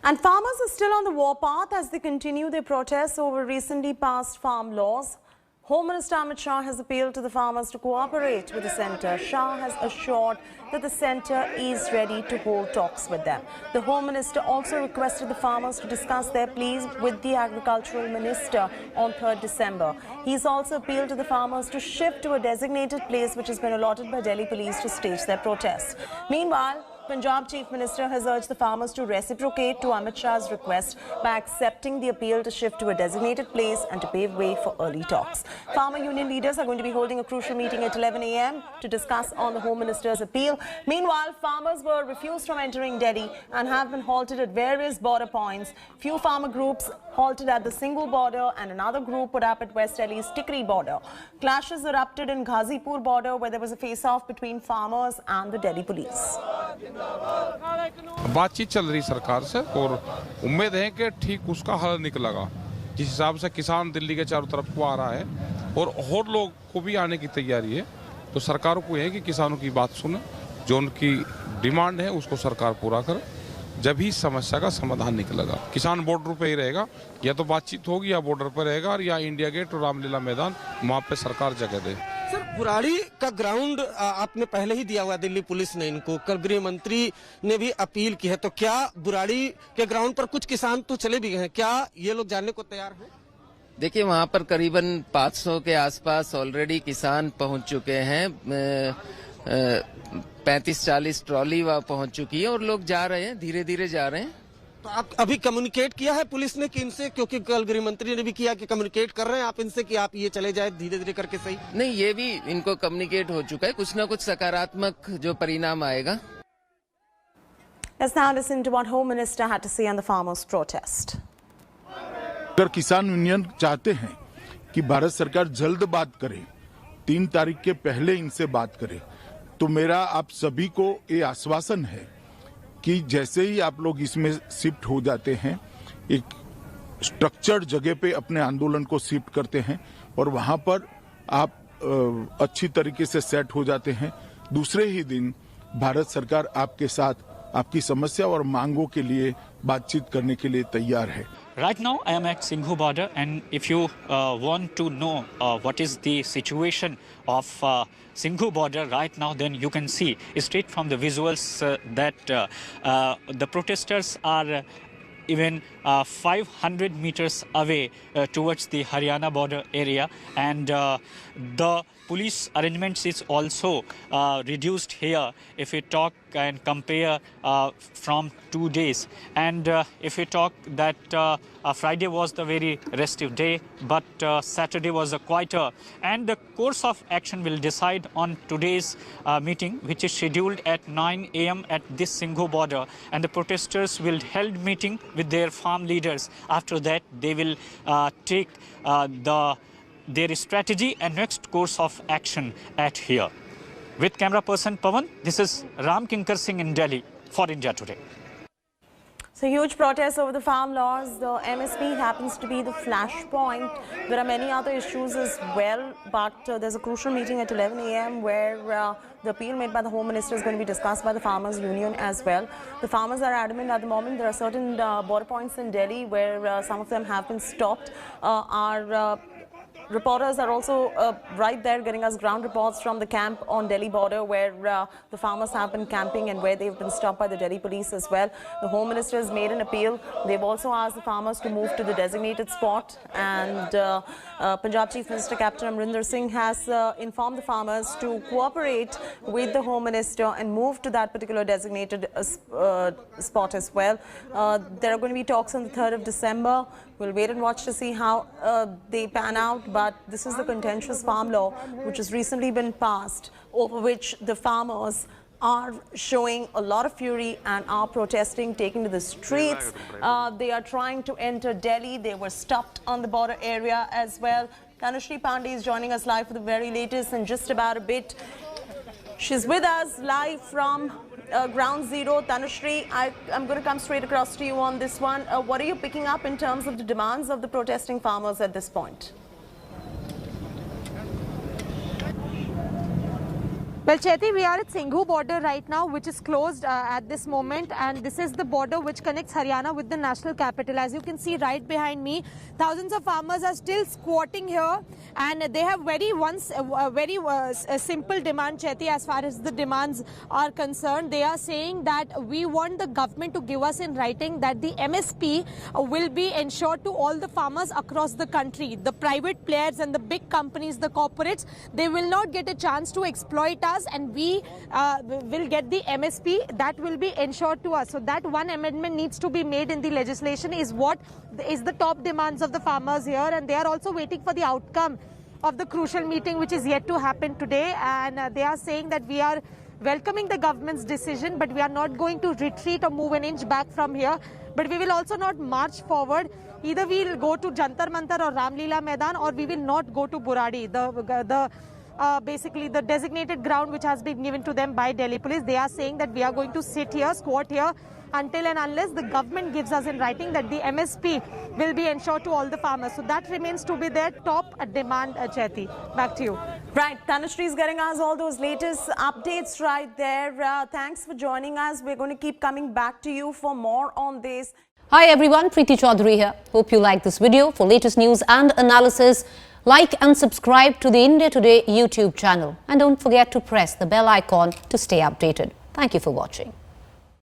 And farmers are still on the warpath as they continue their protests over recently passed farm laws. Home Minister Amit Shah has appealed to the farmers to cooperate with the centre. Shah has assured that the centre is ready to hold talks with them. The Home Minister also requested the farmers to discuss their pleas with the Agricultural Minister on 3rd December. He's also appealed to the farmers to shift to a designated place which has been allotted by Delhi police to stage their protests. Meanwhile, Punjab Chief Minister has urged the farmers to reciprocate to Amit Shah's request by accepting the appeal to shift to a designated place and to pave way for early talks. Farmer union leaders are going to be holding a crucial meeting at 11 a.m. to discuss on the Home Minister's appeal. Meanwhile, farmers were refused from entering Delhi and have been halted at various border points. Few farmer groups halted at the Singhu border and another group put up at West Delhi's Tikri border. Clashes erupted in Ghazipur border where there was a face-off between farmers and the Delhi police. बातचीत चल रही सरकार से और उम्मीद है कि ठीक उसका हल निकलेगा। जिस हिसाब से किसान दिल्ली के चारों तरफ को आ रहा है और लोग को भी आने की तैयारी है, तो सरकार को है कि किसानों की बात सुने, जो उनकी डिमांड है उसको सरकार पूरा करे, जब ही समस्या का समाधान निकलेगा। किसान बॉर्डर पे ही रहेगा, या तो बातचीत होगी या बॉर्डर पर रहेगा, या इंडिया गेट और रामलीला मैदान वहाँ पे सरकार जगह दे। सर, बुराड़ी का ग्राउंड आपने पहले ही दिया हुआ, दिल्ली पुलिस ने इनको, कल गृह मंत्री ने भी अपील की है, तो क्या बुराड़ी के ग्राउंड पर कुछ किसान तो चले भी गए हैं, क्या ये लोग जाने को तैयार हैं? देखिए, वहाँ पर करीबन 500 के आसपास ऑलरेडी किसान पहुँच चुके हैं। 35-40 ट्रॉली वहाँ पहुँच चुकी है और लोग जा रहे हैं, धीरे धीरे जा रहे हैं। तो आप अभी कम्युनिकेट किया है पुलिस ने कि इनसे, क्योंकि कल गृह मंत्री ने भी किया कि कम्युनिकेट कर रहे हैं आप इनसे कि आप ये चले जाए धीरे धीरे करके? सही नहीं, ये भी इनको कम्युनिकेट हो चुका है, कुछ ना कुछ सकारात्मक जो परिणाम आएगा। Let's now listen to what Home Minister had to say on the farmers' protest. अगर किसान यूनियन चाहते हैं कि भारत सरकार जल्द बात करे, 3 तारीख के पहले इनसे बात करे, तो मेरा आप सभी को ये आश्वासन है कि जैसे ही आप लोग इसमें शिफ्ट हो जाते हैं, एक स्ट्रक्चर्ड जगह पे अपने आंदोलन को शिफ्ट करते हैं और वहां पर आप अच्छी तरीके से सेट हो जाते हैं, दूसरे ही दिन भारत सरकार आपके साथ आपकी समस्या और मांगों के लिए बातचीत करने के लिए तैयार है। Right now, I am at Singhu border, and if you want to know what is the situation of Singhu border right now, then you can see straight from the visuals that the protesters are even 500 meters away towards the Haryana border area, and the police arrangements is also reduced here if we talk and compare from 2 days. And if we talk that Friday was the very restive day, but Saturday was a quieter, and the course of action will decide on today's meeting, which is scheduled at 9 a.m. at this Singhu border, and the protesters will held meeting with their farm leaders. After that, they will take their strategy and next course of action at here. With camera person Pawan, this is Ram Kinkar Singh in Delhi for India Today. So huge protests over the farm laws. The MSP happens to be the flashpoint. There are many other issues as well, but there's a crucial meeting at 11 a.m. where the appeal made by the Home Minister is going to be discussed by the Farmers Union as well. The farmers are adamant at the moment. There are certain border points in Delhi where some of them have been stopped. Our reporters are also right there getting us ground reports from the camp on Delhi border where the farmers have been camping and where they've been stopped by the Delhi police as well. The Home Minister has made an appeal. They've also asked the farmers to move to the designated spot, and Punjab Chief Minister Captain Amrinder Singh has informed the farmers to cooperate with the Home Minister and move to that particular designated spot as well. There are going to be talks on the 3rd of December. We'll wait and watch to see how they pan out, but this is the contentious farm law which has recently been passed, over which the farmers are showing a lot of fury and are protesting, taking to the streets. They are trying to enter Delhi. They were stopped on the border area as well. Tanushree Pandey is joining us live for the very latest in just about a bit. She's with us live from Ground Zero. Tanushree, I'm going to come straight across to you on this one. What are you picking up in terms of the demands of the protesting farmers at this point? Well, Chaiti, we are at Singhu border right now, which is closed at this moment, and this is the border which connects Haryana with the national capital. As you can see right behind me, thousands of farmers are still squatting here, and they have very simple demand, Chaiti, as far as the demands are concerned. They are saying that we want the government to give us in writing that the MSP will be ensured to all the farmers across the country. The private players and the big companies, the corporates, they will not get a chance to exploit us, and we will get the MSP that will be ensured to us. So that one amendment needs to be made in the legislation is what is the top demands of the farmers here, and they are also waiting for the outcome of the crucial meeting which is yet to happen today. And they are saying that we are welcoming the government's decision, but we are not going to retreat or move an inch back from here. But we will also not march forward. Either we will go to Jantar Mantar or Ramlila Maidan, or we will not go to Buradi, basically the designated ground which has been given to them by Delhi police. They are saying that we are going to sit here, squat here, until and unless the government gives us in writing that the MSP will be ensured to all the farmers. So that remains to be their top demand, Chaiti. Back to you. Right, Tanushree is getting us all those latest updates right there. Thanks for joining us. We're going to keep coming back to you for more on this. Hi everyone, Preeti Chaudhary here. Hope you like this video. For latest news and analysis, like and subscribe to the India Today YouTube channel. And don't forget to press the bell icon to stay updated. Thank you for watching.